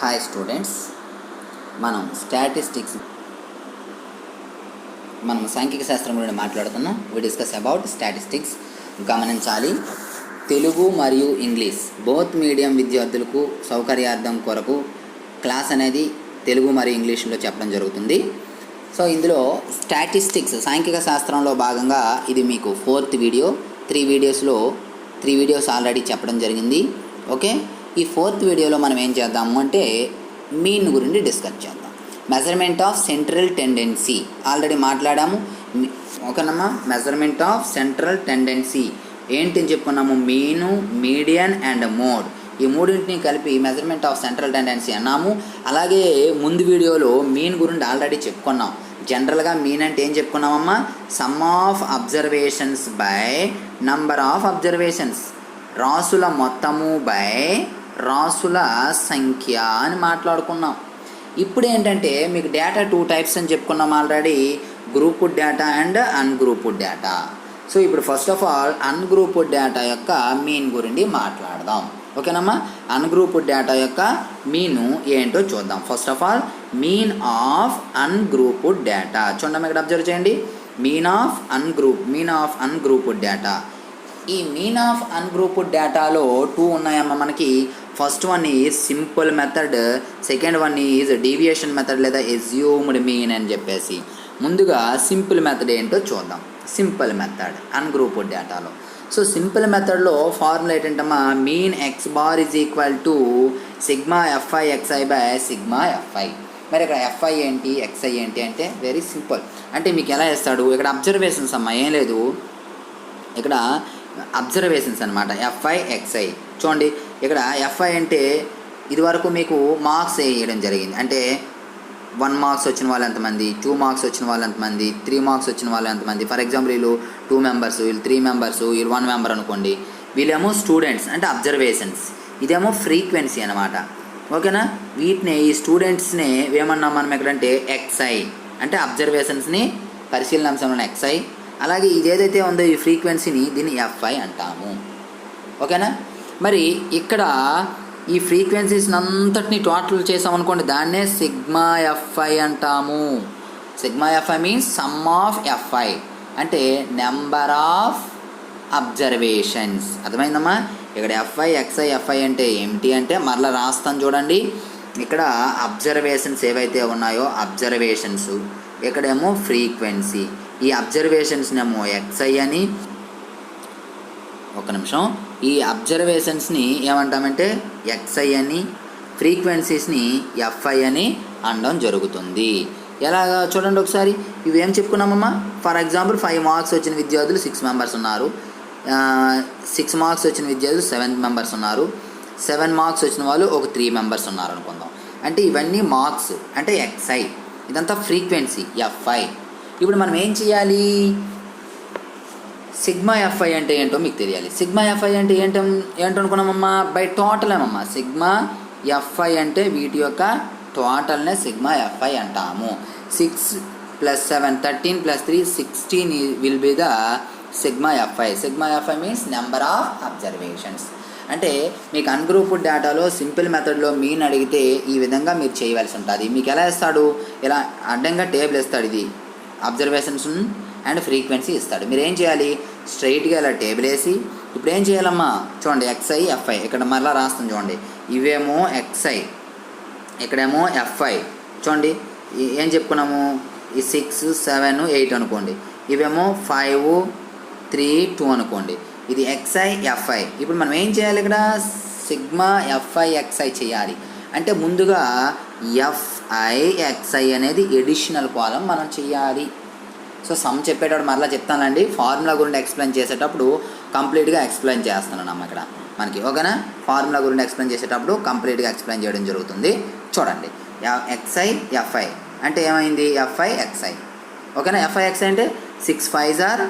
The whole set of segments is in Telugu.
హాయ్ స్టూడెంట్స్, మనం సాంఖ్యక శాస్త్రం గురించి మాట్లాడుతున్నాం. We discuss about statistics. గమనించాలి, తెలుగు మరియు ఇంగ్లీష్ బోత్ మీడియం విద్యార్థులకు సౌకర్యార్థం కొరకు క్లాస్ అనేది తెలుగు మరియు ఇంగ్లీష్లో చెప్పడం జరుగుతుంది. సో ఇందులో స్టాటిస్టిక్స్ సాంఖ్యక శాస్త్రంలో భాగంగా ఇది మీకు 4th వీడియో. 3 వీడియోస్ ఆల్రెడీ చెప్పడం జరిగింది. ఓకే, ఈ 4th వీడియోలో మనం ఏం చేద్దాము అంటే మీన్ గురించి డిస్కస్ చేద్దాం. Measurement of central tendency already మాట్లాడాము. ఓకేనమ్మా, మెజర్మెంట్ ఆఫ్ సెంట్రల్ టెండెన్సీ ఏంటని చెప్పుకున్నాము? మీను, మీడియన్ అండ్ మోడ్, ఈ మూడింటిని కలిపి మెజర్మెంట్ ఆఫ్ సెంట్రల్ టెండెన్సీ అన్నాము. అలాగే ముందు వీడియోలో మీన్ గురించి ఆల్రెడీ చెప్పుకున్నాం. జనరల్గా మీన్ అంటే ఏం చెప్పుకున్నామమ్మా? Sum of observations by number of observations, రాసుల మొత్తము బై రాసుల సంఖ్య అని మాట్లాడుకున్నాం. ఇప్పుడు ఏంటంటే మీకు డేటా 2 టైప్స్ అని చెప్పుకున్నాం already, grouped data and ungrouped data. So ఇప్పుడు first of all ungrouped data యొక్క మీన్ గురించి మాట్లాడదాం. ఓకేనమ్మా, అన్గ్రూప్డ్ డేటా యొక్క మీను ఏంటో చూద్దాం. First of all mean of ungrouped data చూడండి, ఇక్కడ అబ్జర్వ్ చేయండి. Mean of ungrouped data. ఈ మీన్ ఆఫ్ అన్గ్రూప్డ్ డేటాలో 2 ఉన్నాయమ్మా మనకి. First one is simple method, second one is deviation method లేదా ఎజ్యూమ్డ్ మీన్ అని చెప్పేసి. ముందుగా సింపుల్ మెథడ్ ఏంటో చూద్దాం. సింపుల్ మెథడ్ అన్గ్రూప్డ్ డేటాలో. సో సింపుల్ మెథడ్లో ఫార్ములా ఏంటంటమ్మా? Mean x bar is equal to sigma f i x i by sigma f i. మరి ఇక్కడ ఎఫ్ఐ ఏంటి, ఎక్స్ఐ ఏంటి అంటే వెరీ సింపుల్. అంటే మీకు ఎలా వేస్తాడు? ఇక్కడ అబ్జర్వేషన్స్ అమ్మా, ఏం లేదు, ఇక్కడ అబ్జర్వేషన్స్ అనమాట. ఎఫ్ఐ ఎక్స్ఐ చూడండి. ఇక్కడ ఎఫ్ఐ అంటే ఇదివరకు మీకు మార్క్స్ వేయడం జరిగింది. అంటే 1 మార్క్స్ వచ్చిన వాళ్ళు ఎంతమంది, 2 మార్క్స్ వచ్చిన వాళ్ళు ఎంతమంది, 3 మార్క్స్ వచ్చిన వాళ్ళు ఎంతమంది. ఫర్ ఎగ్జాంపుల్ వీళ్ళు 2 మెంబర్స్, వీళ్ళు 3 మెంబర్స్, వీళ్ళు 1 మెంబర్ అనుకోండి. వీళ్ళేమో స్టూడెంట్స్ అంటే అబ్జర్వేషన్స్, ఇదేమో ఫ్రీక్వెన్సీ అనమాట. ఓకేనా, వీటిని ఈ స్టూడెంట్స్ని ఏమన్నాం మనం ఎక్కడంటే ఎక్స్ఐ అంటే అబ్జర్వేషన్స్ని పరిశీలన అంశంలో ఎక్స్ఐ. అలాగే ఇదేదైతే ఉందో ఈ ఫ్రీక్వెన్సీని దీన్ని ఎఫ్ఐ అంటాము. ఓకేనా, మరి ఇక్కడ ఈ ఫ్రీక్వెన్సీస్ అంతటిని టోటల్ చేసామనుకోండి, దాన్నే సిగ్మా ఎఫ్ఐ అంటాము. Sigma f i means sum of f i అంటే నెంబర్ ఆఫ్ అబ్జర్వేషన్స్. అర్థమైందమ్మా? ఇక్కడ ఎఫ్ఐ ఎక్స్ఐ ఎఫ్ఐ అంటే ఏమిటి అంటే మరలా రాస్తాను చూడండి. ఇక్కడ అబ్జర్వేషన్స్ ఏవైతే ఉన్నాయో అబ్జర్వేషన్స్, ఇక్కడేమో ఫ్రీక్వెన్సీ. ఈ అబ్జర్వేషన్స్నేమో ఎక్స్ఐ అని, ఒక నిమిషం, ఈ అబ్జర్వేషన్స్ని ఏమంటామంటే ఎక్స్ఐ అని, ఫ్రీక్వెన్సీస్ని ఎఫ్ఐ అని అనడం జరుగుతుంది. ఎలాగా చూడండి ఒకసారి. ఇవి ఏం చెప్పుకున్నామమ్మా? ఫర్ ఎగ్జాంపుల్ 5 మార్క్స్ వచ్చిన విద్యార్థులు 6 మెంబర్స్ ఉన్నారు. 6 మార్క్స్ వచ్చిన విద్యార్థులు 7 మెంబర్స్ ఉన్నారు. 7 మార్క్స్ వచ్చిన వాళ్ళు ఒక 3 మెంబర్స్ ఉన్నారు అనుకుందాం. అంటే ఇవన్నీ మార్క్స్ అంటే ఎక్స్ఐ, ఇదంతా ఫ్రీక్వెన్సీ ఎఫ్ఐ. ఇప్పుడు మనం ఏం చేయాలి? సిగ్మా ఎఫ్ఐ అంటే ఏంటో మీకు తెలియాలి. సిగ్మా ఎఫ్ఐ అంటే ఏంటో అనుకున్నామమ్మా? బై టోటల్ ఏమమ్మా? సిగ్మా ఎఫ్ఐ అంటే వీటి యొక్క టోటల్నే సిగ్మా ఎఫ్ఐ అంటాము. 6 + 7 13 + 3 16 will be the sigma f i. Sigma f i means number of observations. అంటే మీకు అన్గ్రూప్డ్ డేటాలో సింపుల్ మెథడ్లో మీన్ అడిగితే ఈ విధంగా మీరు చేయవలసి ఉంటుంది. మీకు ఎలా ఇస్తాడు? ఇలా అడ్డంగా టేబుల్ ఇస్తాడు, ఇది అబ్జర్వేషన్స్ అండ్ ఫ్రీక్వెన్సీ ఇస్తాడు. మీరు ఏం చేయాలి? స్ట్రైట్గా ఇలా టేబుల్ వేసి ఇప్పుడు ఏం చేయాలమ్మా? చూడండి, ఎక్స్ఐ ఎఫ్ఐ ఇక్కడ మరలా రాస్తాం చూడండి. ఇవేమో ఎక్స్ఐ, ఇక్కడేమో ఎఫ్ఐ. చూడండి ఏం చెప్పుకున్నాము? ఈ 6 7 8 అనుకోండి. ఇవేమో 5 3 2 అనుకోండి. ఇది ఎక్స్ఐ ఎఫ్ఐ. ఇప్పుడు మనం ఏం చేయాలి? ఇక్కడ సిగ్మా ఎఫ్ఐ ఎక్స్ఐ చేయాలి. అంటే ముందుగా ఎఫ్ఐ ఎక్స్ఐ అనేది ఎడిషనల్ కాలం మనం చేయాలి. సో సమ్ చెప్పేటప్పుడు మరలా చెప్తానండి. ఫార్ములా గురించి ఎక్స్ప్లెయిన్ చేసేటప్పుడు కంప్లీట్గా ఎక్స్ప్లెయిన్ చేస్తున్నాను ఇక్కడ మనకి. ఓకేనా, ఫార్ములా గురించి ఎక్స్ప్లెయిన్ చేసేటప్పుడు కంప్లీట్గా ఎక్స్ప్లెయిన్ చేయడం జరుగుతుంది. చూడండి, ఎక్స్ఐ ఎఫ్ఐ అంటే ఏమైంది? F i x i. ఓకేనా, ఎఫ్ఐ ఎక్స్ఐ అంటే 6 5s are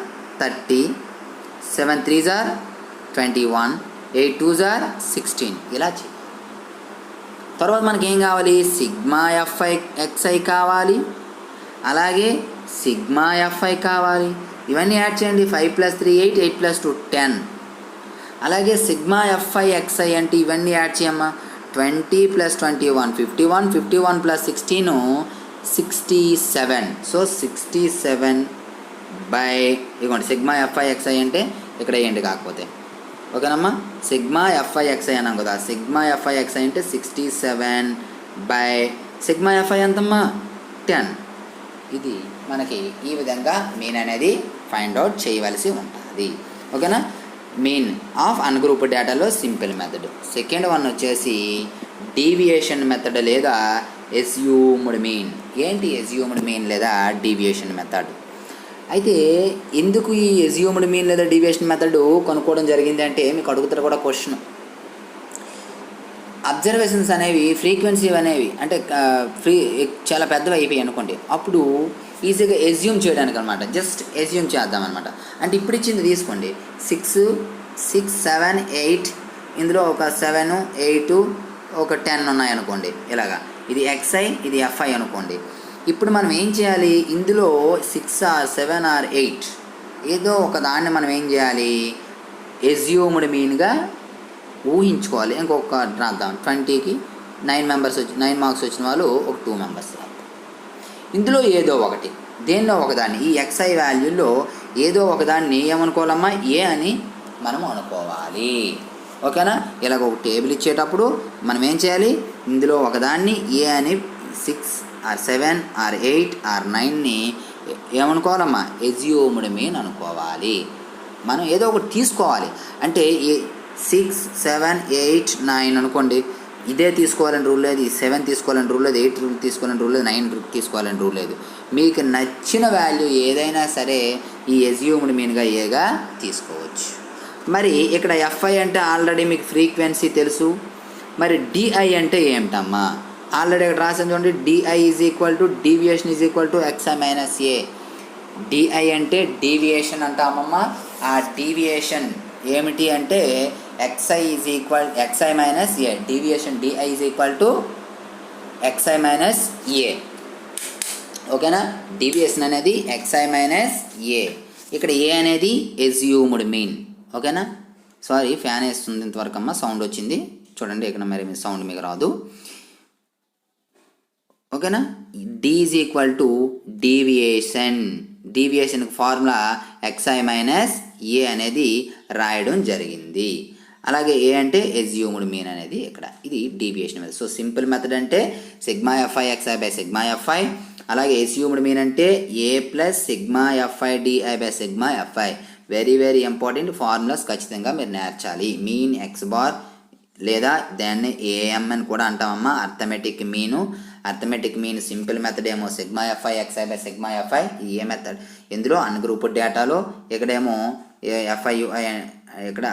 30, 7 3s are 21, 8 2s are 16. ఇలా చేయాలి. తర్వాత మనకి ఏం కావాలి? సిగ్మా ఎఫ్ఐ ఎక్స్ఐ కావాలి, అలాగే సిగ్మా ఎఫ్ఐ కావాలి. ఇవన్నీ యాడ్ చేయండి. 5 + 3 8, 8 + 2 10. అలాగే సిగ్మా ఎఫ్ఐ ఎక్స్ఐ అంటే ఇవన్నీ యాడ్ చేయమ్మా. 20 + 21 51, 51 + 16 67. సో 67 బై ఇదిగోండి సిగ్మా ఎఫ్ఐ ఎక్స్ఐ అంటే ఇక్కడ వేయండి కాకపోతే, ఓకేనమ్మా. సిగ్మా ఎఫ్ఐ ఎక్స్ఐ అన్నాం కదా, సిగ్మా ఎఫ్ఐ ఎక్స్ఐ అంటే 67 బై సిగ్మా ఎఫ్ఐ ఎంతమ్మా 10. ఇది మనకి ఈ విధంగా మీన్ అనేది ఫైండ్ అవుట్ చేయవలసి ఉంటుంది, ఓకేనా. మీన్ ఆఫ్ అన్గ్రూప్డ్ డేటాలో సింపుల్ మెథడ్. సెకండ్ వన్ వచ్చేసి డీవియేషన్ మెథడ్ లేదా ఎస్యూమ్డ్ మీన్. ఏంటి ఎస్యూమ్డ్ మీన్ లేదా డీవియేషన్ మెథడ్? అయితే ఎందుకు ఈ ఎస్యూమ్డ్ మీన్ లేదా డీవియేషన్ మెథడ్ కనుక్కోవడం జరిగింది అంటే మీకు అడుగుతారు కూడా క్వశ్చన్. అబ్జర్వేషన్స్ అనేవి ఫ్రీక్వెన్సీ అనేవి అంటే చాలా పెద్దవి అయిపోయాయి అనుకోండి, అప్పుడు ఈజీగా ఎస్యూమ్ చేయడానికి అనమాట. జస్ట్ ఎస్యూమ్ చేద్దాం అనమాట. అంటే ఇప్పుడు ఇచ్చింది తీసుకోండి 6, 6, 7, 8, ఇందులో ఒక 7, 8, ఒక 10 ఉన్నాయనుకోండి ఇలాగా. ఇది ఎక్స్ఐ, ఇది ఎఫ్ఐ అనుకోండి. ఇప్పుడు మనం ఏం చేయాలి, ఇందులో 6 or 7 or 8 ఏదో ఒక దాన్ని మనం ఏం చేయాలి, ఎస్యూమ్డ్ మీన్గా ఊహించుకోవాలి. ఇంకొక రాద్దాం, 20కి 9 మార్క్స్ వచ్చిన వాళ్ళు ఒక 2 మెంబర్స్ రాద్దాం. ఇందులో ఏదో ఒకటి, దేనిలో ఒకదాన్ని, ఈ ఎక్స్ఐ వాల్యూలో ఏదో ఒకదాన్ని ఏమనుకోవాలమ్మా, ఏ అని మనం అనుకోవాలి, ఓకేనా. ఇలాగ ఒక టేబుల్ ఇచ్చేటప్పుడు మనం ఏం చేయాలి, ఇందులో ఒకదాన్ని ఏ అని 6 or 7 or 8 or 9ని ఏమనుకోవాలమ్మా, assumed mean అనుకోవాలి. మనం ఏదో ఒకటి తీసుకోవాలి. అంటే 6, 7, 8, 9 అనుకోండి, ఇదే తీసుకోవాలని రూల్ లేదు, 7 తీసుకోవాలని రూల్ లేదు, 8 తీసుకోవాలని రూల్ లేదు, 9 తీసుకోవాలని రూల్ లేదు. మీకు నచ్చిన వాల్యూ ఏదైనా సరే ఈ ఎస్యూమ్డ్ మీన్గా ఏగా తీసుకోవచ్చు. మరి ఇక్కడ ఎఫ్ఐ అంటే ఆల్రెడీ మీకు ఫ్రీక్వెన్సీ తెలుసు. మరి డిఐ అంటే ఏమిటమ్మా, ఆల్రెడీ ఇక్కడ రాసింది చూడండి, d i is equal to deviation is equal to x i minus A. D i అంటే డీవియేషన్ అంటామమ్మా. ఆ డీవియేషన్ ఏమిటి అంటే x i is equal x i minus A. Deviation d i is equal to x i minus A, ఓకేనా. డీవియేషన్ అనేది ఎక్స్ఐ మైనస్ ఏ. ఇక్కడ ఏ అనేది ఎస్యూమ్డ్ మీన్, ఓకేనా. సారీ ఫ్యాన్ వేస్తుంది ఇంతవరకు అమ్మ, సౌండ్ వచ్చింది చూడండి. ఇక్కడ మరి సౌండ్ మీకు రాదు, ఓకేనా. D is equal to deviation. డీవియేషన్కి ఫార్ములా ఎక్స్ఐ మైనస్ ఏ అనేది రాయడం జరిగింది. అలాగే ఏ అంటే ఎస్యూమ్డ్ మీన్ అనేది ఇక్కడ, ఇది deviation method. So simple method అంటే sigma f i x i by sigma f i. అలాగే ఎస్యూమ్డ్ మీన్ అంటే A plus sigma f i d i by sigma f i. Very very important formulas ఖచ్చితంగా మీరు నేర్చాలి. మీన్ ఎక్స్ బార్ లేదా దాన్ని ఏఎం అని కూడా అంటామమ్మా, arithmetic mean. Arithmetic mean simple method ఏమో sigma f i x i by sigma f i, ఇది ఏ మెథడ్. ఇందులో అన్గ్రూప్డ్ డేటాలో ఇక్కడేమో ఎఫ్ఐ ఇక్కడ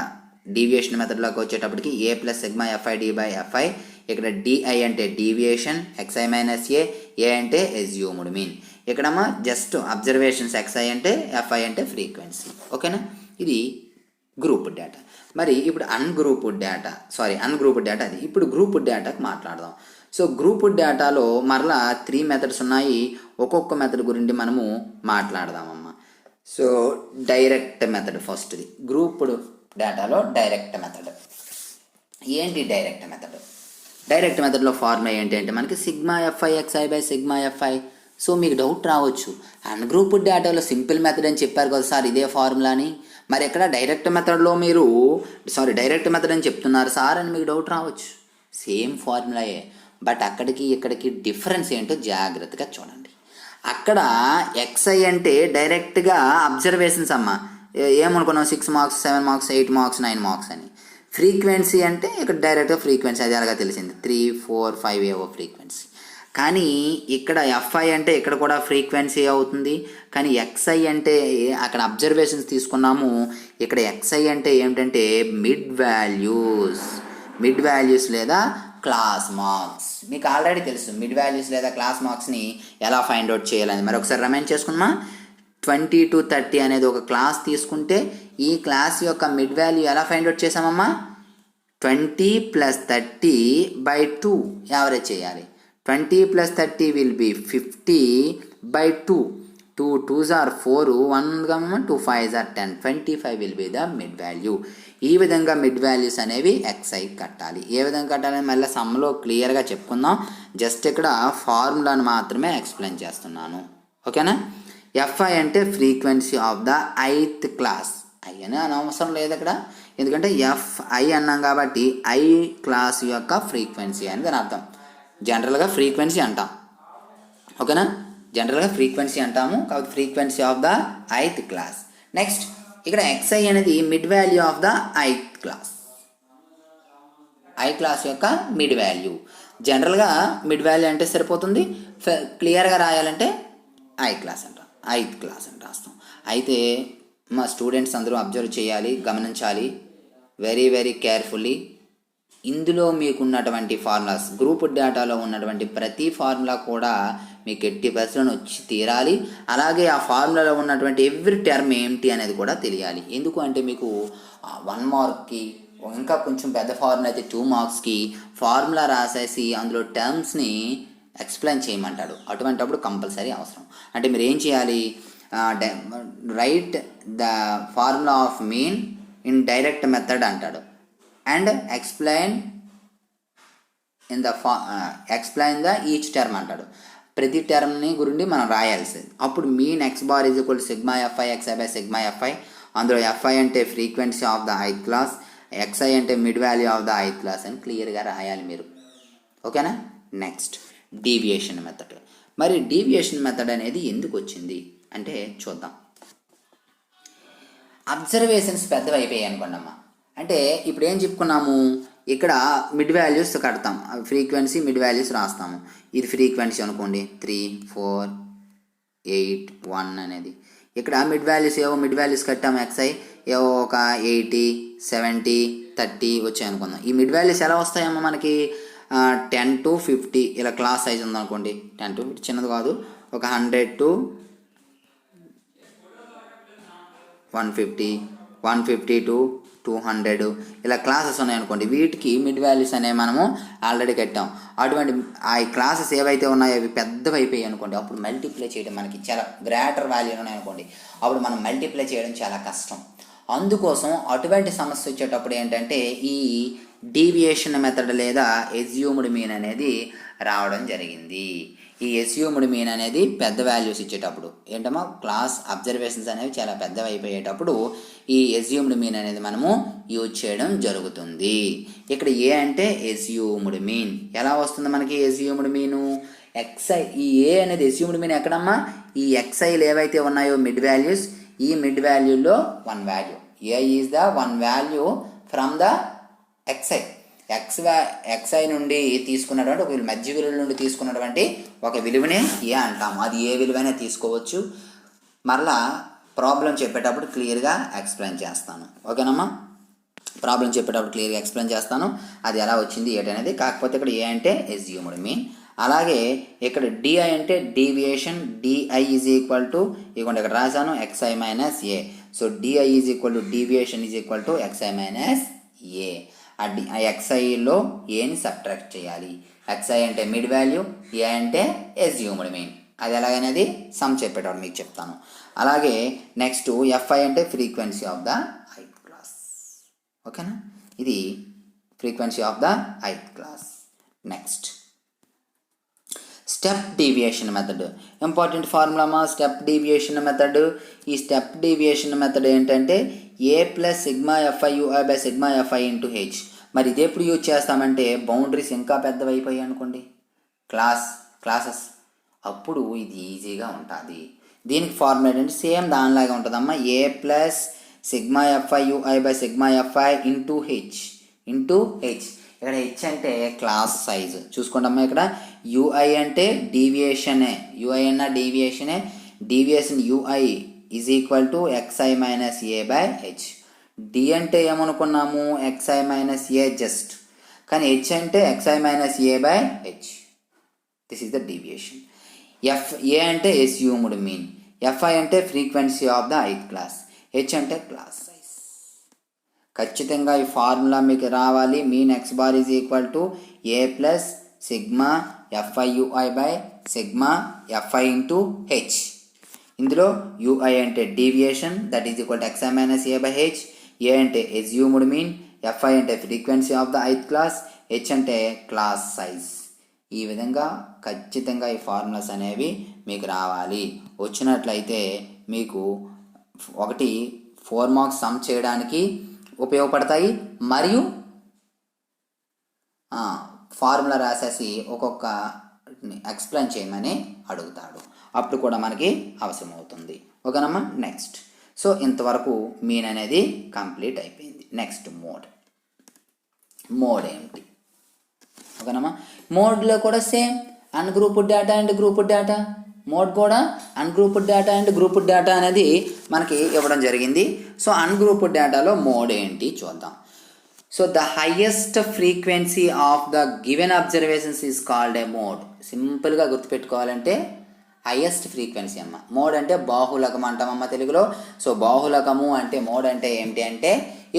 డీవియేషన్ మెథడ్లోకి వచ్చేటప్పటికి A plus sigma f i d by f i. ఇక్కడ డిఐ అంటే deviation, x i minus A, A అంటే ఎస్యూమ్డ్ మీన్. ఇక్కడమ్మా జస్ట్ అబ్జర్వేషన్స్ ఎక్స్ఐ అంటే, ఎఫ్ఐ అంటే ఫ్రీక్వెన్సీ, ఓకేనా. ఇది గ్రూప్ డేటా. మరి ఇప్పుడు అన్గ్రూప్డ్ డేటా అది. ఇప్పుడు గ్రూప్ డేటాకి మాట్లాడదాం. సో గ్రూప్ డేటాలో మరలా 3 మెథడ్స్ ఉన్నాయి. ఒక్కొక్క మెథడ్ గురించి మనము మాట్లాడదామమ్మా. సో డైరెక్ట్ మెథడ్ ఫస్ట్ది. గ్రూప్డ్ డేటాలో డైరెక్ట్ మెథడ్. ఏంటి డైరెక్ట్ మెథడ్? డైరెక్ట్ మెథడ్లో ఫార్ములా ఏంటి అంటే మనకి sigma f i x i by sigma f i. So మీకు డౌట్ రావచ్చు, అన్గ్రూప్డ్ డేటాలో సింపుల్ మెథడ్ అని చెప్పారు కదా సార్, ఇదే ఫార్ములా అని, మరి ఎక్కడ డైరెక్ట్ మెథడ్లో మీరు డైరెక్ట్ మెథడ్ అని చెప్తున్నారు సార్ అని మీకు డౌట్ రావచ్చు. సేమ్ ఫార్ములాయే, బట్ అక్కడికి ఇక్కడికి డిఫరెన్స్ ఏంటో జాగ్రత్తగా చూడండి. అక్కడ ఎక్స్ఐ అంటే డైరెక్ట్గా అబ్జర్వేషన్స్ అమ్మ, ఏమనుకున్నాం 6 మార్క్స్ 7 మార్క్స్ 8 మార్క్స్ 9 మార్క్స్ అని. ఫ్రీక్వెన్సీ అంటే ఇక్కడ డైరెక్ట్గా ఫ్రీక్వెన్సీ, అది అలాగా తెలిసింది 3, 4, 5 ఏవో ఫ్రీక్వెన్సీ. కానీ ఇక్కడ ఎఫ్ఐ అంటే ఇక్కడ కూడా ఫ్రీక్వెన్సీ అవుతుంది. కానీ ఎక్స్ఐ అంటే అక్కడ అబ్జర్వేషన్స్ తీసుకున్నాము, ఇక్కడ ఎక్స్ఐ అంటే ఏమిటంటే మిడ్ వాల్యూస్ లేదా క్లాస్ మార్క్స్. మీకు ఆల్రెడీ తెలుసు మిడ్ వాల్యూస్ లేదా క్లాస్ మార్క్స్ని ఎలా ఫైండ్ అవుట్ చేయాలని. మరి ఒకసారి రిమైండ్ చేసుకున్నామా, 20 to 30 అనేది ఒక క్లాస్ తీసుకుంటే ఈ క్లాస్ యొక్క మిడ్ వాల్యూ ఎలా ఫైండ్ అవుట్ చేసామమ్మా, 20 + 30/2 యావరేజ్ చేయాలి. 20 + 30 will be 50/2. 2 2s are 4, 1 comma 2 5s are 10, 25 will be the mid value. ఈ విధంగా మిడ్ వాల్యూస్ అనేవి xi కట్టాలి. ఏ విధంగా కట్టాలని మళ్ళీ సమ్లో క్లియర్గా చెప్పుకుందాం. జస్ట్ ఇక్కడ ఫార్ములాను మాత్రమే ఎక్స్ప్లెయిన్ చేస్తున్నాను. ఓకేనా. fi అంటే frequency of the 8th class. I అని అనవసరం లేదు ఇక్కడ, ఎందుకంటే fi అన్నాం కాబట్టి ఐ క్లాస్ యొక్క ఫ్రీక్వెన్సీ అని దాని అర్థం. జనరల్గా ఫ్రీక్వెన్సీ అంటాం. ఓకేనా, జనరల్గా ఫ్రీక్వెన్సీ అంటాము కాబట్టి frequency of the 8th class. Next ఇక్కడ xi అనేది mid value of the 8th class. I class యొక్క మిడ్ వాల్యూ. జనరల్గా మిడ్ వాల్యూ అంటే సరిపోతుంది, క్లియర్గా రాయాలంటే ఐ క్లాస్ అంటాం, 8th క్లాస్ అని రాస్తాం. అయితే మా స్టూడెంట్స్ అందరూ అబ్జర్వ్ చేయాలి, గమనించాలి వెరీ వెరీ కేర్ఫుల్లీ. ఇందులో మీకు ఉన్నటువంటి ఫార్ములాస్, గ్రూప్ డేటాలో ఉన్నటువంటి ప్రతి ఫార్ములా కూడా మీకు 80% వచ్చి తీరాలి. అలాగే ఆ ఫార్ములాలో ఉన్నటువంటి ఎవ్రీ టర్మ్ ఏమిటి అనేది కూడా తెలియాలి. ఎందుకు అంటే మీకు 1 మార్క్కి, ఇంకా కొంచెం పెద్ద ఫార్ములా అయితే 2 మార్క్స్కి ఫార్ములా రాసేసి అందులో టర్మ్స్ని ఎక్స్ప్లెయిన్ చేయమంటాడు. అటువంటిప్పుడు కంపల్సరీ అవసరం. అంటే మీరు ఏం చేయాలి, write the formula of mean in direct method అంటాడు and explain the each term అంటాడు. ప్రతి టర్మ్ని గురించి మనం రాయాల్సింది. అప్పుడు mean x bar is equal sigma fi xi by sigma fi. అందులో fi అంటే frequency of the 8th class, xi అంటే mid value of the 8th class అని క్లియర్గా రాయాలి మీరు. ఓకేనా. Next deviation method. మరి డీవియేషన్ మెథడ్ అనేది ఎందుకు వచ్చింది అంటే చూద్దాం. అబ్జర్వేషన్స్ పెద్దవి అయిపోయాయి అనుకోండి అమ్మా. అంటే ఇప్పుడు ఏం చెప్పుకున్నాము, ఇక్కడ మిడ్ వాల్యూస్ కడతాం, ఫ్రీక్వెన్సీ మిడ్ వాల్యూస్ రాస్తాము. ఇది ఫ్రీక్వెన్సీ అనుకోండి 3 4 8 1 అనేది. ఇక్కడ మిడ్ వాల్యూస్ ఏవో మిడ్ వాల్యూస్ కట్టాము, xi ఏవో ఒక 80 70 30 వచ్చాయి అనుకుందాం. ఈ మిడ్ వాల్యూస్ ఎలా వస్తాయమ్మా మనకి 10 to 50 ఇలా క్లాస్ సైజ్ ఉందనుకోండి. 10 to 50 చిన్నది కాదు, ఒక 100 to 150 150 to 200 ఇలా క్లాసెస్ ఉన్నాయనుకోండి. వీటికి మిడ్ వాల్యూస్ అనేవి మనము ఆల్రెడీ కట్టాం. అటువంటి ఆ క్లాసెస్ ఏవైతే ఉన్నాయో అవి పెద్దవి అయిపోయాయి అనుకోండి. అప్పుడు మల్టిప్లై చేయడం మనకి చాలా గ్రేటర్ వాల్యూ ఉన్నాయనుకోండి, అప్పుడు మనం మల్టిప్లై చేయడం చాలా కష్టం. అందుకోసం అటువంటి సమస్య వచ్చేటప్పుడు ఏంటంటే ఈ డీవియేషన్ మెథడ్ లేదా ఎస్యూమ్డ్ మీన్ అనేది రావడం జరిగింది. ఈ ఎస్యూమ్డ్ మీన్ అనేది పెద్ద వాల్యూస్ ఇచ్చేటప్పుడు ఏంటమ్మా, క్లాస్ అబ్జర్వేషన్స్ అనేవి చాలా పెద్దవి అయిపోయేటప్పుడు ఈ ఎస్యూమ్డ్ మీన్ అనేది మనము యూజ్ చేయడం జరుగుతుంది. ఇక్కడ ఏ అంటే ఎస్యూమ్డ్ మీన్. ఎలా వస్తుంది మనకి ఎస్యూమ్డ్ మీను, xi. ఈ ఏ అనేది ఎస్యూమ్డ్ మీన్ ఎక్కడమ్మా, ఈ xiలు ఏవైతే ఉన్నాయో మిడ్ వాల్యూస్, ఈ మిడ్ వాల్యూలో 1 value. A is the 1 value from the xi. xi నుండి తీసుకున్నటువంటి ఒక మధ్య విలువ నుండి తీసుకున్నటువంటి ఒక విలువనే ఏ అంటాము. అది ఏ విలువైనా తీసుకోవచ్చు. మరలా ప్రాబ్లం చెప్పేటప్పుడు క్లియర్గా ఎక్స్ప్లెయిన్ చేస్తాను. ఓకేనమ్మా, ప్రాబ్లం చెప్పేటప్పుడు క్లియర్గా ఎక్స్ప్లెయిన్ చేస్తాను అది ఎలా వచ్చింది ఏంటనేది. కాకపోతే ఇక్కడ ఏ అంటే ఎస్యూమ్డ్ మీన్. అలాగే ఇక్కడ డిఐ అంటే deviation. D i is equal to ఇదిగోండి ఇక్కడ రాశాను xi minus A. So d i is equal to deviation is equal to xi minus A. ఆ xiలో ఏని సబ్ట్రాక్ట్ చేయాలి. xi అంటే మిడ్ వాల్యూ, ఏ అంటే ఎస్యూమ్డ్ మీన్. అది ఎలాగనేది సమ్ చెప్పేటప్పుడు మీకు చెప్తాను. అలాగే నెక్స్ట్ fi అంటే frequency of the 8th class. ఓకేనా, ఇది frequency of the 8th class. Next step deviation method. Important formula మా స్టెప్ డీవియేషన్ మెథడ్. ఈ స్టెప్ డీవియేషన్ మెథడ్ ఏంటంటే A plus sigma fi ui by sigma fi into H. మరి ఇది ఎప్పుడు యూజ్ చేస్తామంటే బౌండరీస్ ఇంకా పెద్దవి అయిపోయాయి అనుకోండి, క్లాసెస్, అప్పుడు ఇది ఈజీగా ఉంటుంది. దీనికి ఫార్ములా ఏంటంటే సేమ్ దానిలాగా ఉంటుందమ్మా, A plus sigma fi ui by sigma fi into H. ఇక్కడ హెచ్ అంటే క్లాస్ సైజు చూసుకోండి అమ్మా. ఇక్కడ ui అంటే డీవియేషనే, ui అన్న డీవియేషనే. Deviation ui is equal to xi minus A by H. D అంటే ఏమనుకున్నాము xi మైనస్ ఏ జస్ట్, కానీ హెచ్ అంటే xi minus A by H. This is the deviation. A అంటే ఎస్యూమ్డ్ మీన్, fi అంటే frequency of the 8th class, H అంటే క్లాస్ సైజ్. ఖచ్చితంగా ఈ ఫార్ములా మీకు రావాలి. Mean x bar is equal to A plus sigma fi ui by sigma fi into H. ఇందులో ui అంటే deviation, that is equal to xi minus a/h. ఏ అంటే అజ్యూమ్డ్ మీన్, fi అంటే frequency of the ith class, h అంటే క్లాస్ సైజ్. ఈ విధంగా ఖచ్చితంగా ఈ ఫార్ములాస్ అనేవి మీకు రావాలి. వచ్చినట్లయితే మీకు ఒకటి 4 మార్క్స్ సమ్ చేయడానికి ఉపయోగపడతాయి, మరియు ఫార్ములా రాసేసి ఒక్కొక్క ఎక్స్ప్లెయిన్ చేయమని అడుగుతాడు. అప్పుడు కూడా మనకి అవసరం అవుతుంది. ఓకేనమ్మా. నెక్స్ట్, సో ఇంతవరకు మీన్ అనేది కంప్లీట్ అయిపోయింది. నెక్స్ట్ మోడ్ ఏంటి? ఓకేనమ్మా. మోడ్లో కూడా same ungrouped data and grouped data. Mode కూడా ungrouped data and grouped data అనేది మనకి ఇవ్వడం జరిగింది. సో అన్గ్రూప్డ్ డేటాలో మోడ్ ఏంటి చూద్దాం. So the highest frequency of the given observations is called a mode. సింపుల్గా గుర్తుపెట్టుకోవాలంటే హైయెస్ట్ ఫ్రీక్వెన్సీ అమ్మ. మోడ్ అంటే బాహుళకం అంటామమ్మ తెలుగులో. సో బాహుళకము అంటే మోడ్ అంటే ఏమిటి అంటే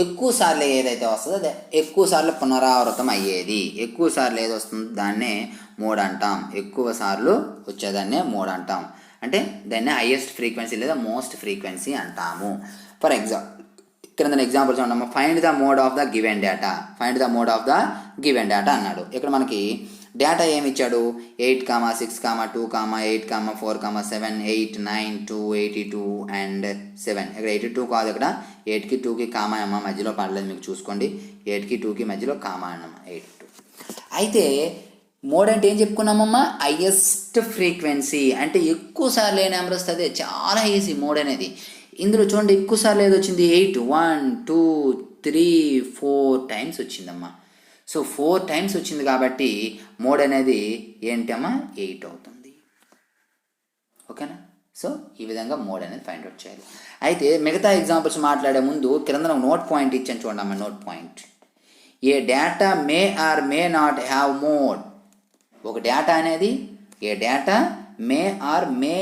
ఎక్కువ సార్లు ఏదైతే వస్తుందో అదే ఎక్కువ సార్లు పునరావృతం అయ్యేది. ఎక్కువ సార్లు ఏది వస్తుందో దాన్నే మోడ్ అంటాం. ఎక్కువ సార్లు వచ్చేదాన్నే మోడ్ అంటాం. అంటే దాన్ని హైయెస్ట్ ఫ్రీక్వెన్సీ లేదా మోస్ట్ ఫ్రీక్వెన్సీ అంటాము. ఫర్ క్రింద ఎగ్జాంపుల్ చూడమ్మా. Find the mode of the given data. Find the mode of the given data అన్నాడు. ఇక్కడ మనకి డేటా ఏమి ఇచ్చాడు? 8, 6, 2, 8, 4, 7, 8, 9, 2, 82 అండ్ 7. ఇక్కడ 82 కాదు, ఇక్కడ 8కి 2కి కామా అమ్మ, మధ్యలో పడలేదు మీకు చూసుకోండి. 8కి 2కి మధ్యలో కామా అన్నమ్మ 82. అయితే మోడ్ అంటే ఏం చెప్పుకున్నామమ్మా? హైయెస్ట్ ఫ్రీక్వెన్సీ అంటే ఎక్కువ సార్లు ఏ నెంబర్ వస్తుంది, చాలా ఈజీ మోడ్ అనేది. ఇందులో చూడండి ఎక్కువ సార్లు ఏది వచ్చింది? 8, 1, 2, 3, 4 టైమ్స్ వచ్చిందమ్మా. సో 4 టైమ్స్ వచ్చింది కాబట్టి మోడ్ అనేది ఏంటమ్మా? 8 అవుతుంది. ఓకేనా. సో ఈ విధంగా మోడ్ అనేది ఫైండ్ అవుట్ చేయాలి. అయితే మిగతా ఎగ్జాంపుల్స్ మాట్లాడే ముందు క్రింద నోట్ పాయింట్ ఇచ్చాను చూడమ్మా. Note point, a data may or may not have mode. ఒక డేటా అనేది a data may or may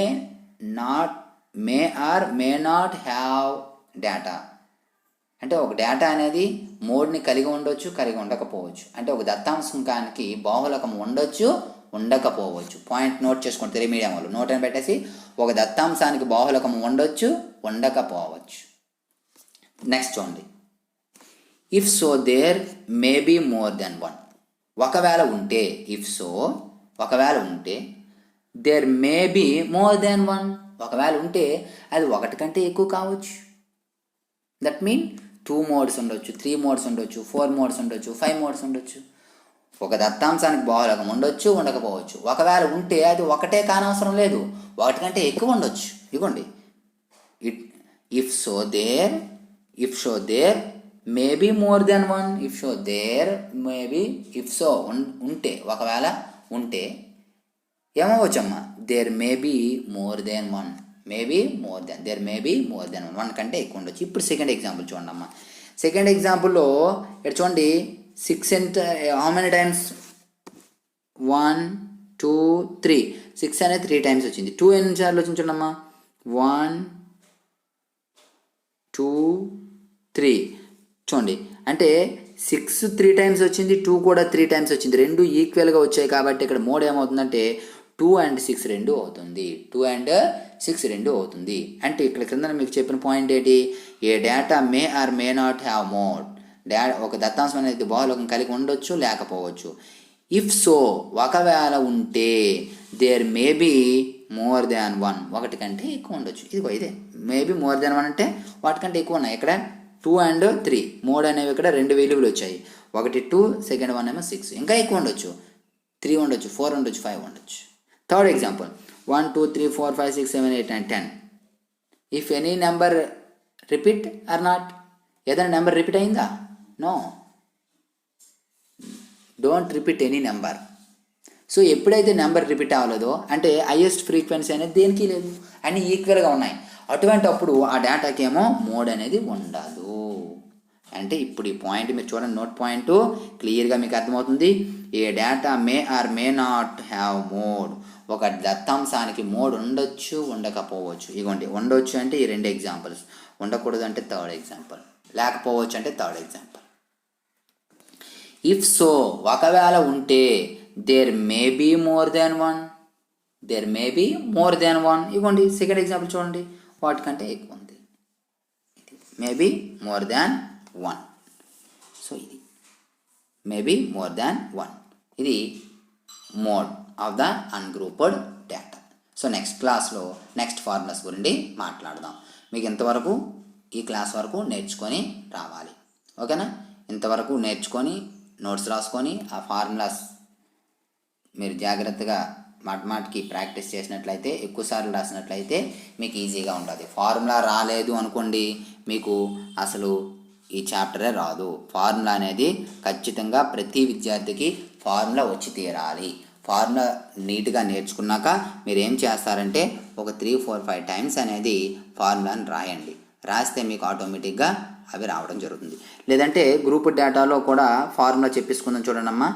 not have data అంటే ఒక డేటా అనేది మోడ్ని కలిగి ఉండొచ్చు, కలిగి ఉండకపోవచ్చు. అంటే ఒక దత్తాంశంకానికి బాహుళకం ఉండొచ్చు, ఉండకపోవచ్చు. పాయింట్ నోట్ చేసుకోండి. తెలుగు మీడియం వాళ్ళు నోట్ అని పెట్టేసి ఒక దత్తాంశానికి బాహుళకం ఉండొచ్చు, ఉండకపోవచ్చు. నెక్స్ట్ చూడండి. If so there may be more than 1. ఒకవేళ ఉంటే, ఇఫ్ సో ఒకవేళ ఉంటే, there may be more than 1. ఒకవేళ ఉంటే అది ఒకటి కంటే ఎక్కువ కావచ్చు. దట్ మీన్ 2 మోడ్స్ ఉండొచ్చు, 3 మోడ్స్ ఉండొచ్చు, 4 మోడ్స్ ఉండొచ్చు, 5 మోడ్స్ ఉండొచ్చు. ఒక దత్తాంశానికి బాహుళకం ఉండొచ్చు, ఉండకపోవచ్చు. ఒకవేళ ఉంటే అది ఒకటే కానవసరం లేదు, ఒకటి కంటే ఎక్కువ ఉండొచ్చు. ఇవ్వండి. If so there may be more than 1. If so there may be, if so ఉంటే, ఒకవేళ ఉంటే ఏమవచ్చమ్మా? There may be more than 1. Maybe more than, there may be more than 1 కంటే ఎక్కువ ఉండొచ్చు. ఇప్పుడు సెకండ్ ఎగ్జాంపుల్ చూడండి అమ్మా. సెకండ్ ఎగ్జాంపుల్లో ఇక్కడ చూడండి 6 ఎంత, హౌ మెనీ టైమ్స్? 1, 2, 3. 6 అనేది 3 టైమ్స్ వచ్చింది. 2 ఎన్నిసార్లు వచ్చింది చూడమ్మా? 1, 2, 3. చూడండి, అంటే 6 3 టైమ్స్ వచ్చింది, 2 కూడా 3 టైమ్స్ వచ్చింది. రెండు ఈక్వల్గా వచ్చాయి కాబట్టి ఇక్కడ మోడ్ ఏమవుతుందంటే 2 and 6 రెండు అవుతుంది. 2 and 6 రెండు అవుతుంది. అంటే ఇక్కడ క్రింద మీకు చెప్పిన పాయింట్ ఏంటి? A data may or may not have mode. ఒక దత్తాంశం అనేది బాహుళకం కలిగి ఉండొచ్చు, లేకపోవచ్చు. ఇఫ్ సో ఒకవేళ ఉంటే, there may be more than 1. ఒకటి కంటే ఎక్కువ ఉండొచ్చు. ఇదిగో ఇదే మేబీ మోర్ దాన్ 1 అంటే వాటికంటే ఎక్కువ ఉన్నాయి. ఇక్కడ 2 and 3 మోడ్ అనేవి ఇక్కడ 2 వేరియబుల్ వచ్చాయి. ఒకటి 2, సెకండ్ 1 ఏమో 6. ఇంకా ఎక్కువ ఉండొచ్చు, 3 ఉండొచ్చు, 4 ఉండొచ్చు, 5 ఉండొచ్చు. Third example 1, 2, 3, 4, 5, 6, 7, 8 and 10. If any number repeat or not. ఏదైనా నెంబర్ రిపీట్ అయిందా? No, don't repeat any number. So ఎప్పుడైతే నెంబర్ రిపీట్ అవ్వలేదో అంటే హైయెస్ట్ ఫ్రీక్వెన్సీ అనేది దేనికి లేదు, అన్నీ ఈక్వల్గా ఉన్నాయి. అటువంటి అప్పుడు ఆ డేటాకి ఏమో మోడ్ అనేది ఉండదు. అంటే ఇప్పుడు ఈ పాయింట్ మీరు చూడండి, నోట్ పాయింట్ క్లియర్గా మీకు అర్థమవుతుంది. A data may or may not have mode. ఒక దత్తాంశానికి మోడ్ ఉండొచ్చు, ఉండకపోవచ్చు. ఇగోండి, ఉండొచ్చు అంటే ఈ 2 ఎగ్జాంపుల్స్, ఉండకూడదు అంటే థర్డ్ ఎగ్జాంపుల్, లేకపోవచ్చు అంటే థర్డ్ ఎగ్జాంపుల్. ఇఫ్ సో ఒకవేళ ఉంటే, there may be more than 1. There may be more than one. ఇవ్వండి సెకండ్ ఎగ్జాంపుల్ చూడండి, వాటికంటే ఎక్కువ ఉంది. May be more than one. So ఇది may be more than one, ఇది mode of the ungrouped data. So next క్లాస్లో నెక్స్ట్ ఫార్ములాస్ గురించి మాట్లాడదాం. మీకు ఇంతవరకు ఈ క్లాస్ వరకు నేర్చుకొని రావాలి, ఓకేనా? ఇంతవరకు నేర్చుకొని నోట్స్ రాసుకొని ఆ ఫార్ములాస్ మీరు జాగ్రత్తగా మాటికి ప్రాక్టీస్ చేసినట్లయితే, ఎక్కువసార్లు రాసినట్లయితే మీకు ఈజీగా ఉంటుంది. ఫార్ములా రాలేదు అనుకోండి, మీకు అసలు ఈ చాప్టరే రాదు. ఫార్ములా అనేది ఖచ్చితంగా ప్రతి విద్యార్థికి ఫార్ములా వచ్చి తీరాలి. ఫార్ములా నీట్గా నేర్చుకున్నాక మీరు ఏం చేస్తారంటే ఒక 3, 4, 5 టైమ్స్ అనేది ఫార్ములాని రాయండి. రాస్తే మీకు ఆటోమేటిక్గా అవి రావడం జరుగుతుంది. లేదంటే గ్రూప్ డేటాలో కూడా ఫార్ములా చెప్పేసుకుందాం చూడండమ్మా.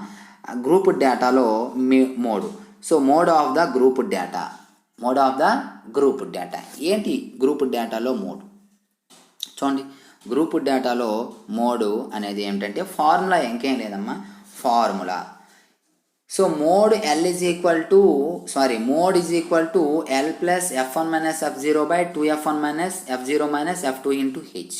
గ్రూప్ డేటాలో mode. So mode of the group data, mode of the group data ఏంటి? గ్రూప్ డేటాలో మోడ్ చూడండి. గ్రూప్ డేటాలో మోడ్ అనేది ఏమిటంటే ఫార్ములా, ఇంకేం లేదమ్మా, formula. So mode L is equal to mode is equal to L plus F1 minus F0 by 2F1 minus F0 minus F2 into H.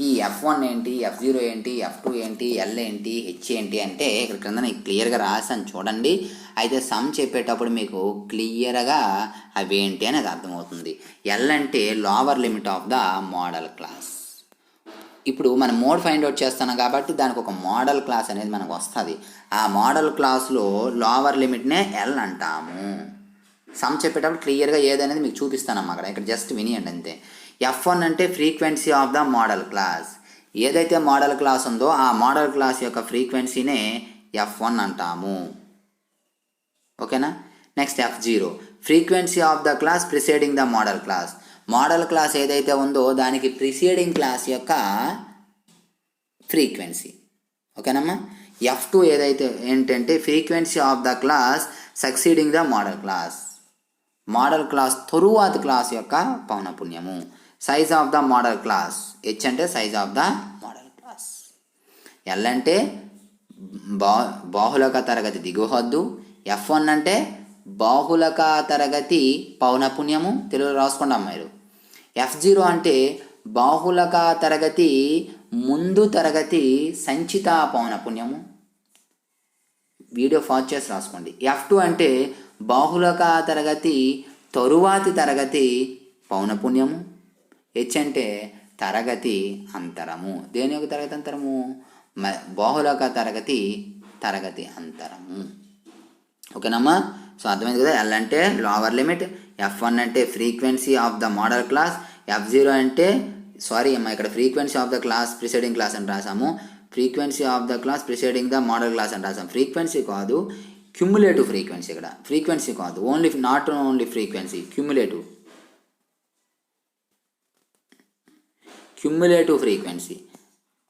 ఈ F1 ఏంటి, F0 ఏంటి, F2 ఏంటి, L ఏంటి, H ఏంటి అంటే ఇక్కడ క్రింద నేను క్లియర్గా రాసాను చూడండి. అయితే సమ్ చెప్పేటప్పుడు మీకు క్లియర్గా అవి ఏంటి అనేది అర్థమవుతుంది. L అంటే lower limit of the modal class. ఇప్పుడు మనం మోడ్ ఫైండ్ అవుట్ చేస్తున్నాం కాబట్టి దానికి ఒక మోడల్ క్లాస్ అనేది మనకు వస్తుంది. ఆ మోడల్ క్లాస్లో లోవర్ లిమిట్నే L అంటాము. సమ్ చెప్పేటప్పుడు క్లియర్గా ఏదనేది మీకు చూపిస్తానమ్మా అక్కడ. ఇక్కడ జస్ట్ వినియండి అంతే. F1 అంటే frequency of the modal class. ఏదైతే మోడల్ క్లాస్ ఉందో ఆ మోడల్ క్లాస్ యొక్క ఫ్రీక్వెన్సీనే F1 అంటాము, ఓకేనా? Next F0 frequency of the class preceding the modal class. Modal class ఏదైతే ఉందో దానికి ప్రిసీడింగ్ క్లాస్ యొక్క ఫ్రీక్వెన్సీ, ఓకేనమ్మా? F2 ఏదైతే ఏంటంటే frequency of the class succeeding the modal class, modal class తరువాత క్లాస్ యొక్క పౌనపున్యము. Size of the modal class, H అంటే size of the modal class. L అంటే బాహుళక తరగతి దిగువ హద్దు. F1 అంటే బాహుళక తరగతి పౌనపున్యము, తెలుగులో రాసుకుంటాం మీరు. F0 అంటే బాహుళక తరగతి ముందు తరగతి సంచిత పౌనపున్యము, వీడియో పాజ్ చేసి రాసుకోండి. F2 అంటే బాహుళక తరగతి తరువాతి తరగతి పౌనపున్యము. H అంటే తరగతి అంతరము. దేని యొక్క తరగతి అంతరము? బాహుళక తరగతి అంతరము, ఓకేనమ్మా? సో అర్థమైంది కదా. L అంటే లోవర్ లిమిట్, F1 అంటే frequency of the modal class, F0 అంటే ఇక్కడ frequency of the class preceding class అని రాసాము. Frequency of the class preceding the modal class అని రాసాము. ఫ్రీక్వెన్సీ కాదు, క్యుములేటివ్ ఫ్రీక్వెన్సీ. ఇక్కడ ఫ్రీక్వెన్సీ కాదు, not only frequency, cumulative frequency,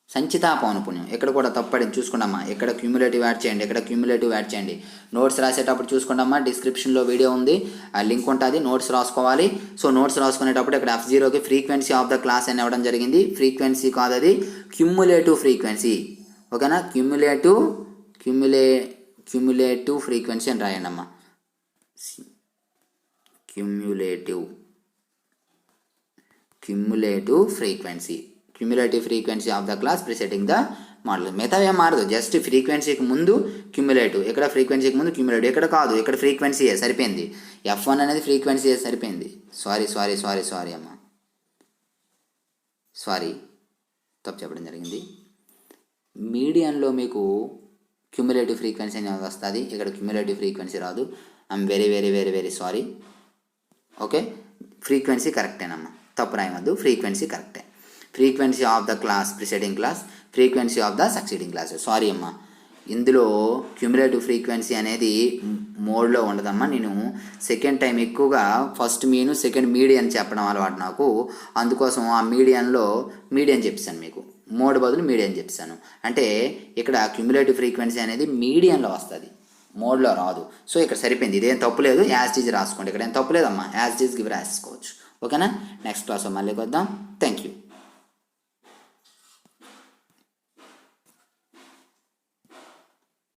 సంచిత పౌనపున్యం. ఇక్కడ కూడా తప్పడింది చూసుకోండమ్మా. ఎక్కడ క్యూములేటివ్ యాడ్ చేయండి, ఎక్కడ క్యూములేటివ్ యాడ్ చేయండి. నోట్స్ రాసేటప్పుడు చూసుకోండమ్మా, డిస్క్రిప్షన్లో వీడియో ఉంది, ఆ లింక్ ఉంటుంది, నోట్స్ రాసుకోవాలి. సో నోట్స్ రాసుకునేటప్పుడు ఇక్కడ F0కి ఫ్రీక్వెన్సీ ఆఫ్ ద క్లాస్ అని ఇవ్వడం జరిగింది. ఫ్రీక్వెన్సీ కాదు, అది క్యూములేటివ్ ఫ్రీక్వెన్సీ, ఓకేనా? క్యూములేటివ్ ఫ్రీక్వెన్సీ అని రాయండి అమ్మా. Cumulative frequency, cumulative frequency of the class preceding the model. మిగతా ఏం మారదు, జస్ట్ ఫ్రీక్వెన్సీకి ముందు క్యూములేటివ్, ఇక్కడ ఫ్రీక్వెన్సీకి ముందు క్యూములేటివ్, ఇక్కడ కాదు, ఇక్కడ ఫ్రీక్వెన్సీయే సరిపోయింది. F1 అనేది ఫ్రీక్వెన్సీయే సరిపోయింది. సారీ అమ్మా, తప్పు చెప్పడం జరిగింది. మీడియన్లో మీకు క్యూములేటివ్ ఫ్రీక్వెన్సీ అనేది వస్తుంది, ఇక్కడ క్యూములేటివ్ ఫ్రీక్వెన్సీ రాదు. I'm very sorry. Okay, frequency కరెక్టేనమ్మా, తప్పు రాయవద్దు, ఫ్రీక్వెన్సీ కరెక్టే. Frequency of the class preceding class, frequency of the succeeding class. Sorry అమ్మా, ఇందులో క్యూములేటివ్ ఫ్రీక్వెన్సీ అనేది మోడ్లో ఉండదమ్మా. నేను సెకండ్ టైం ఎక్కువగా ఫస్ట్ మీను సెకండ్ మీడియన్ చెప్పడం అలవాటు నాకు, అందుకోసం ఆ మీడియన్ చెప్పాను మీకు, మోడ్ బదులు మీడియన్ చెప్పాను. అంటే ఇక్కడ క్యూములేటివ్ ఫ్రీక్వెన్సీ అనేది మీడియన్లో వస్తుంది, మోడ్లో రాదు. సో ఇక్కడ సరిపోయింది, ఇదేం తప్పు లేదు, యాజ్ టీజ్ రాసుకోండి. ఇక్కడ ఏం తప్పు లేదమ్మా, యాజ్ టీజ్ గివ్ రాసుకోవచ్చు. ఓకేనా? నెక్స్ట్ క్లాస్లో మళ్ళీ వద్దాం. Thank you.